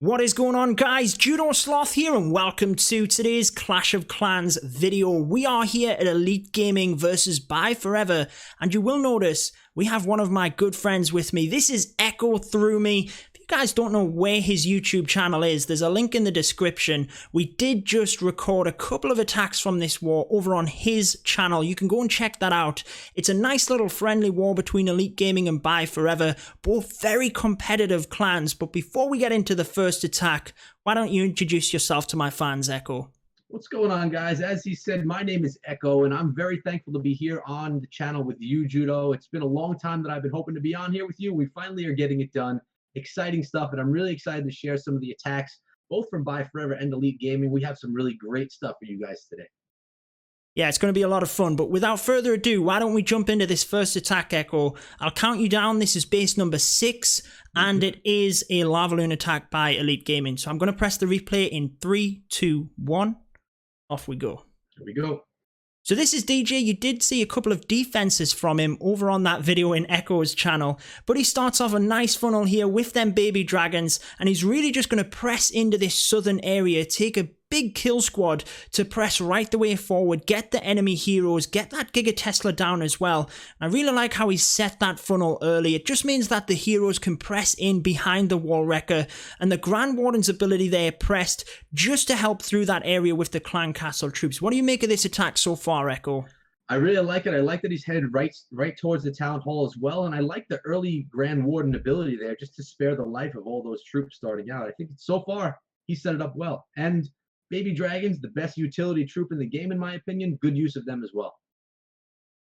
What is going on, guys? Judo Sloth here, and welcome to today's Clash of Clans video. We are here at Elite Gaming versus Buy Forever, and you will notice we have one of my good friends with me. This is Echo Through Me. If you guys don't know where his YouTube channel is, there's a link in the description. We did just record a couple of attacks from this war over on his channel. You can go and check that out. It's a nice little friendly war between Elite Gaming and Buy Forever, both very competitive clans. But before we get into the first attack, why don't you introduce yourself to my fans, Echo? What's going on, guys? As he said, my name is Echo, and I'm very thankful to be here on the channel with you, Judo. It's been a long time that I've been hoping to be on here with you. We finally are getting it done. Exciting stuff, and I'm really excited to share some of the attacks, both from Buy Forever and Elite Gaming. We have some really great stuff for you guys today. Yeah, it's going to be a lot of fun, but without further ado, why don't we jump into this first attack, Echo? I'll count you down. This is base number 6, and it is a Lava Loon attack by Elite Gaming. So I'm going to press the replay in 3, 2, 1. Off we go. Here we go. So this is DJ. You did see a couple of defenses from him over on that video in Echo's channel, but he starts off a nice funnel here with them baby dragons, and he's really just going to press into this southern area, take a big kill squad to press right the way forward, get the enemy heroes, get that Giga Tesla down as well. I really like how he set that funnel early. It just means that the heroes can press in behind the wall wrecker, and the Grand Warden's ability there pressed just to help through that area with the clan castle troops. What do you make of this attack so far, Echo? I really like it. I like that he's headed right towards the town hall as well, and I like the early Grand Warden ability there just to spare the life of all those troops starting out. I think so far he set it up well. And baby dragons, the best utility troop in the game, in my opinion. Good use of them as well.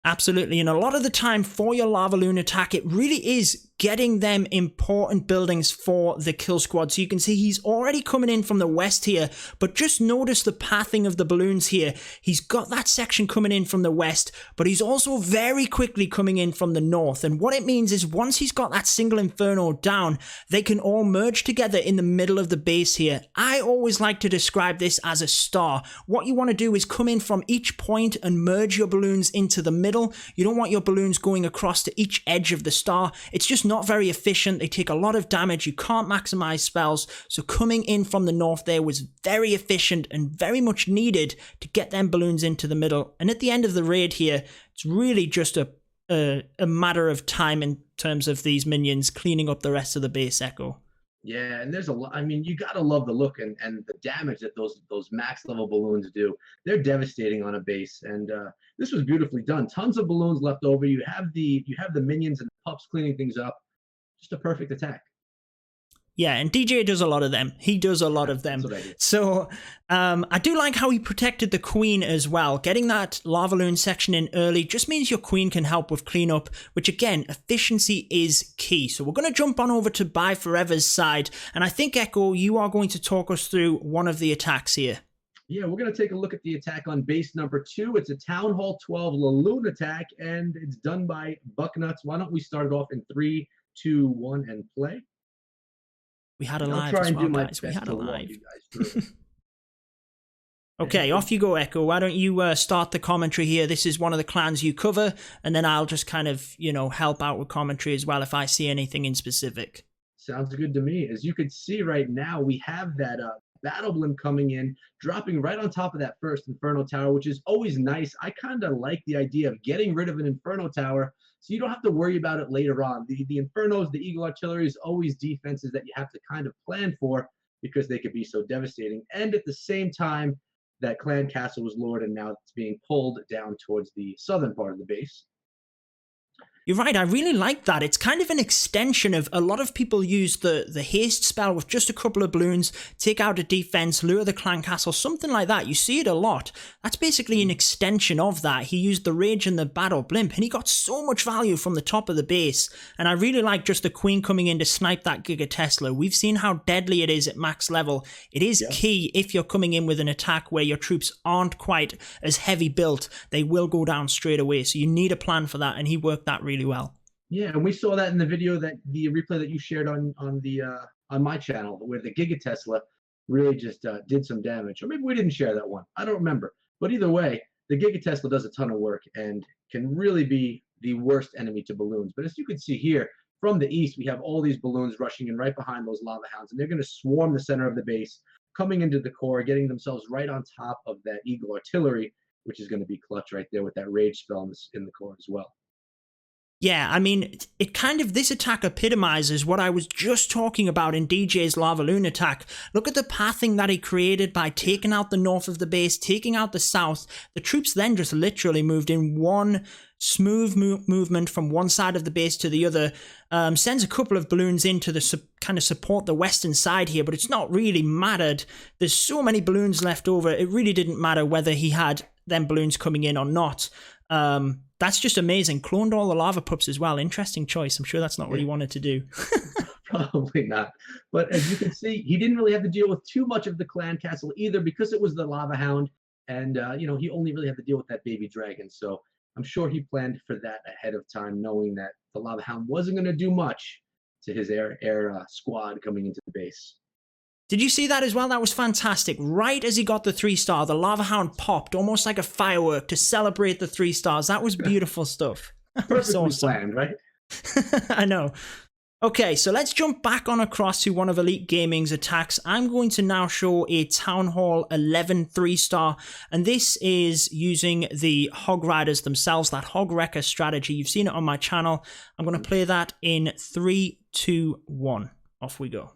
Absolutely, and a lot of the time for your Lava Loon attack, it really is getting them important buildings for the kill squad. So you can see he's already coming in from the west here, but just notice the pathing of the balloons here. He's got that section coming in from the west, but he's also very quickly coming in from the north. And what it means is once he's got that single inferno down, they can all merge together in the middle of the base here. I always like to describe this as a star. What you want to do is come in from each point and merge your balloons into the middle. You don't want your balloons going across to each edge of the star. It's just not very efficient. They take a lot of damage. You can't maximize spells. So coming in from the north there was very efficient and very much needed to get them balloons into the middle. And at the end of the raid here, it's really just a matter of time in terms of these minions cleaning up the rest of the base, Echo. Yeah, and there's a lot. I mean, you gotta love the look and the damage that those max level balloons do. They're devastating on a base, and this was beautifully done. Tons of balloons left over. You have the minions and pups cleaning things up. Just a perfect attack. Yeah, and DJ does a lot of them. He does a lot of them. So I do like how he protected the queen as well. Getting that Lava Loon section in early just means your queen can help with cleanup, which again, efficiency is key. So we're going to jump on over to Buy Forever's side. And I think, Echo, you are going to talk us through one of the attacks here. Yeah, we're going to take a look at the attack on base number 2. It's a Town Hall 12 Laloon attack, and it's done by Bucknuts. Why don't we start it off in 3, 2, 1, and play? We had a live as well, guys. We had a live. Okay, off you go, Echo. Why don't you start the commentary here? This is one of the clans you cover, and then I'll just kind of, you know, help out with commentary as well if I see anything in specific. Sounds good to me. As you can see right now, we have that battle blimp coming in, dropping right on top of that first Inferno Tower, which is always nice. I kind of like the idea of getting rid of an Inferno Tower so you don't have to worry about it later on. The Infernos, the Eagle Artillery is always defenses that you have to kind of plan for because they could be so devastating. And at the same time, that clan castle was lured and now it's being pulled down towards the southern part of the base. You're right, I really like that. It's kind of an extension of a lot of people use the haste spell with just a couple of balloons, take out a defense, lure the clan castle, something like that. You see it a lot. That's basically an extension of that. He used the rage and the battle blimp, and he got so much value from the top of the base. And I really like just the queen coming in to snipe that Giga Tesla. We've seen how deadly it is at max level. It is key if you're coming in with an attack where your troops aren't quite as heavy built. They will go down straight away. So you need a plan for that, and he worked that really well. Yeah, and we saw that in the video the replay that you shared on my channel, where the Giga Tesla really just did some damage. Or maybe we didn't share that one. I don't remember. But either way, the Giga Tesla does a ton of work and can really be the worst enemy to balloons. But as you can see here, from the east, we have all these balloons rushing in right behind those lava hounds, and they're going to swarm the center of the base, coming into the core, getting themselves right on top of that eagle artillery, which is going to be clutch right there with that rage spell in the core as well. Yeah, I mean, it kind of, this attack epitomizes what I was just talking about in DJ's Lava Loon attack. Look at the pathing that he created by taking out the north of the base, taking out the south. The troops then just literally moved in one smooth movement from one side of the base to the other. Sends a couple of balloons in to kind of support the western side here, but it's not really mattered. There's so many balloons left over, it really didn't matter whether he had them balloons coming in or not. That's just amazing. Cloned all the lava pups as well. Interesting choice. I'm sure that's not what he wanted to do. Probably not. But as you can see, he didn't really have to deal with too much of the clan castle either, because it was the lava hound. And, he only really had to deal with that baby dragon. So I'm sure he planned for that ahead of time, knowing that the lava hound wasn't going to do much to his air squad coming into the base. Did you see that as well? That was fantastic. Right as he got the 3-star, the lava hound popped almost like a firework to celebrate the 3 stars. That was beautiful stuff. Perfectly awesome. Planned, right? I know. Okay, so let's jump back on across to one of Elite Gaming's attacks. I'm going to now show a Town Hall 11 3-star, and this is using the Hog Riders themselves, that Hog Wrecker strategy. You've seen it on my channel. I'm going to play that in 3, 2, 1. Off we go.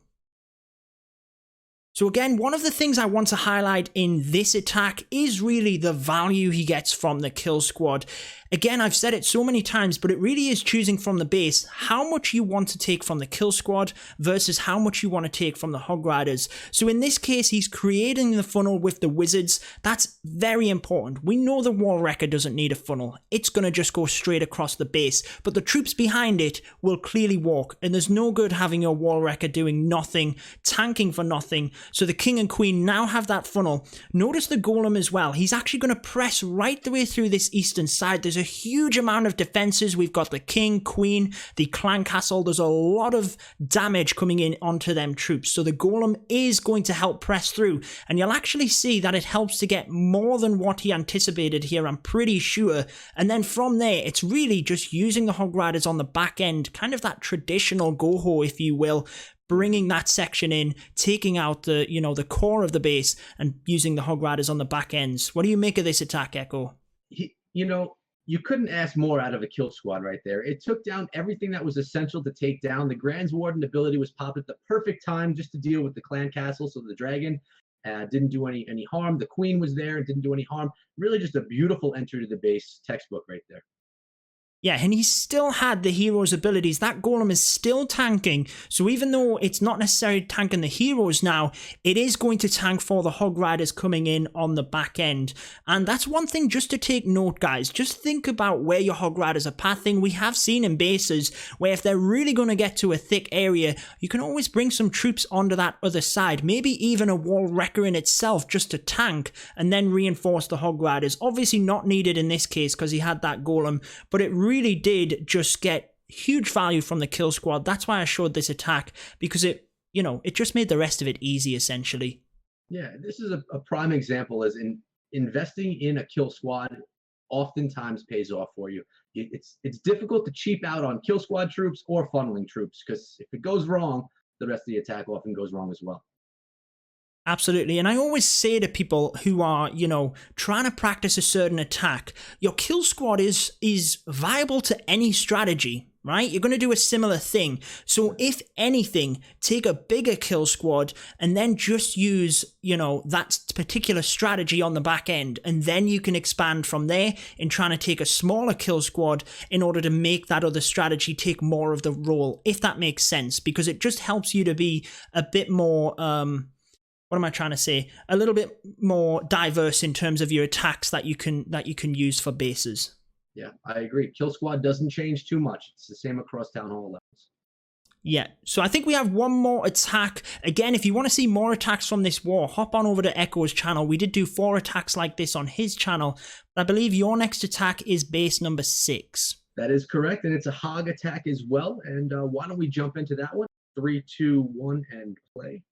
So again, one of the things I want to highlight in this attack is really the value he gets from the kill squad. Again, I've said it so many times, but it really is choosing from the base how much you want to take from the kill squad versus how much you want to take from the Hog Riders. So in this case, he's creating the funnel with the wizards. That's very important. We know the Wall Wrecker doesn't need a funnel. It's going to just go straight across the base, but the troops behind it will clearly walk, and there's no good having your Wall Wrecker doing nothing, tanking for nothing. So the King and Queen now have that funnel. Notice the Golem as well. He's actually going to press right the way through this eastern side. There's a huge amount of defenses. We've got the King, Queen, the clan castle. There's a lot of damage coming in onto them troops. So the Golem is going to help press through. And you'll actually see that it helps to get more than what he anticipated here, I'm pretty sure. And then from there, it's really just using the Hog Riders on the back end, kind of that traditional Goho, if you will, bringing that section in, taking out the, the core of the base and using the Hog Riders on the back ends. What do you make of this attack, Echo? You couldn't ask more out of a kill squad right there. It took down everything that was essential to take down. The Grand's Warden ability was popped at the perfect time just to deal with the clan castle, so the dragon didn't do any harm. The Queen was there and didn't do any harm. Really just a beautiful entry to the base, textbook right there. Yeah, and he still had the hero's abilities. That Golem is still tanking. So even though it's not necessarily tanking the heroes now, it is going to tank for the Hog Riders coming in on the back end. And that's one thing just to take note, guys. Just think about where your Hog Riders are pathing. We have seen in bases where if they're really going to get to a thick area, you can always bring some troops onto that other side. Maybe even a Wall Wrecker in itself just to tank and then reinforce the Hog Riders. Obviously not needed in this case because he had that Golem, but it really did just get huge value from the kill squad. That's why I showed this attack, because it just made the rest of it easy, essentially. Yeah, this is a prime example, as in investing in a kill squad oftentimes pays off for you. It's difficult to cheap out on kill squad troops or funneling troops, because if it goes wrong, the rest of the attack often goes wrong as well. Absolutely. And I always say to people who are, trying to practice a certain attack, your kill squad is viable to any strategy, right? You're going to do a similar thing. So if anything, take a bigger kill squad and then just use, that particular strategy on the back end. And then you can expand from there in trying to take a smaller kill squad in order to make that other strategy take more of the role, if that makes sense, because it just helps you to be a bit more, what am I trying to say? A little bit more diverse in terms of your attacks that you can use for bases. Yeah, I agree. Kill squad doesn't change too much. It's the same across Town Hall levels. Yeah, so I think we have one more attack. Again, if you want to see more attacks from this war, hop on over to Echo's channel. We did do 4 attacks like this on his channel. But I believe your next attack is base number 6. That is correct, and it's a hog attack as well. And why don't we jump into that one? 3, 2, 1, and play.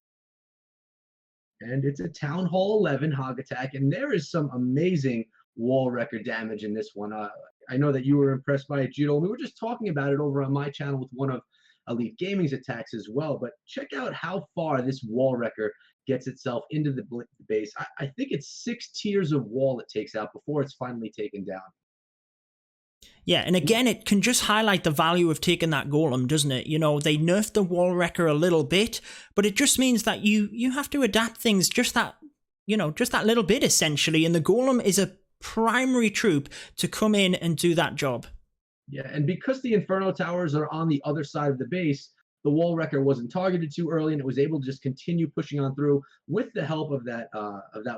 And it's a Town Hall 11 hog attack, and there is some amazing Wall Wrecker damage in this one. I know that you were impressed by it, Judo. We were just talking about it over on my channel with one of Elite Gaming's attacks as well. But check out how far this wall wrecker gets itself into the base. I think it's 6 tiers of wall it takes out before it's finally taken down. Yeah, and again, it can just highlight the value of taking that golem, doesn't it? You know, they nerfed the wall wrecker a little bit, but it just means that you have to adapt things just that, you know, just that little bit essentially, and the golem is a primary troop to come in and do that job. Yeah, and because the Inferno Towers are on the other side of the base, the Wall Wrecker wasn't targeted too early, and it was able to just continue pushing on through with the help of that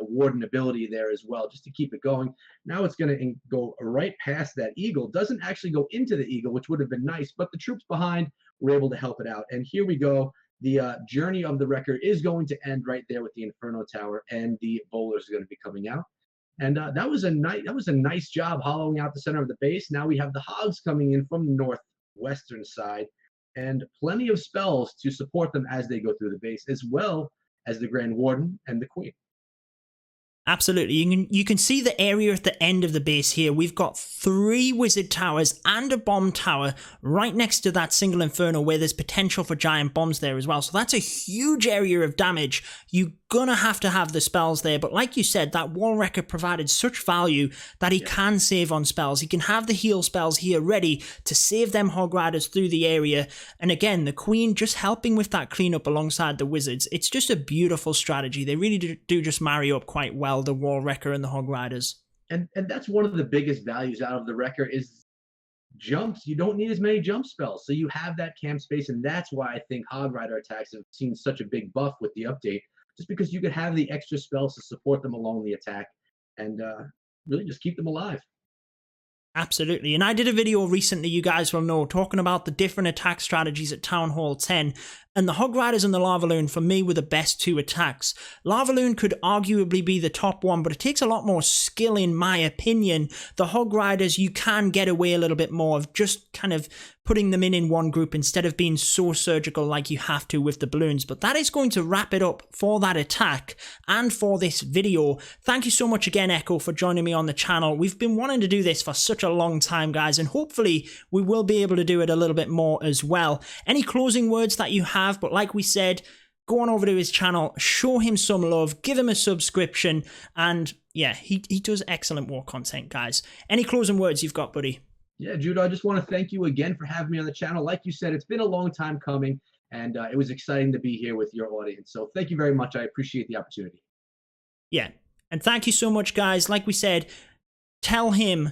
Warden ability there as well, just to keep it going. Now it's going to go right past that Eagle. Doesn't actually go into the Eagle, which would have been nice, but the troops behind were able to help it out. And here we go. The journey of the Wrecker is going to end right there with the Inferno Tower, and the Bowlers are going to be coming out. And that was a nice job hollowing out the center of the base. Now we have the Hogs coming in from the northwestern side, and plenty of spells to support them as they go through the base, as well as the Grand Warden and the Queen. Absolutely. You can see the area at the end of the base here. We've got 3 wizard towers and a bomb tower right next to that single inferno where there's potential for giant bombs there as well. So that's a huge area of damage. You're gonna have to have the spells there. But like you said, that wall wrecker provided such value that he can save on spells. He can have the heal spells here ready to save them hog riders through the area. And again, the Queen just helping with that cleanup alongside the wizards. It's just a beautiful strategy. They really do just marry up quite well, the wall wrecker and the hog riders. And that's one of the biggest values out of the wrecker is jumps. You don't need as many jump spells, so you have that camp space, and that's why I think hog rider attacks have seen such a big buff with the update, just because you could have the extra spells to support them along the attack and really just keep them alive. Absolutely. And I did a video recently, you guys will know, talking about the different attack strategies at Town Hall 10. And the Hog Riders and the Lava Loon, for me, were the best 2 attacks. Lava Loon could arguably be the top one, but it takes a lot more skill, in my opinion. The Hog Riders, you can get away a little bit more of just kind of putting them in one group instead of being so surgical like you have to with the balloons. But that is going to wrap it up for that attack and for this video. Thank you so much again, Echo, for joining me on the channel. We've been wanting to do this for such a long time, guys, and hopefully we will be able to do it a little bit more as well. Any closing words that you have? But like we said, go on over to his channel, show him some love, give him a subscription, and yeah, he does excellent war content, guys. Any closing words you've got, buddy? Yeah, Judo, I just want to thank you again for having me on the channel. Like you said, it's been a long time coming, and it was exciting to be here with your audience. So thank you very much. I appreciate the opportunity. Yeah, and thank you so much, guys. Like we said, tell him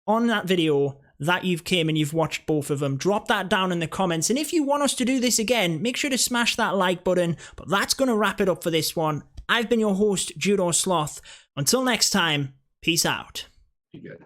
on that video that you've came and you've watched both of them. Drop that down in the comments. And if you want us to do this again, make sure to smash that like button. But that's going to wrap it up for this one. I've been your host, Judo Sloth. Until next time, peace out. Be good.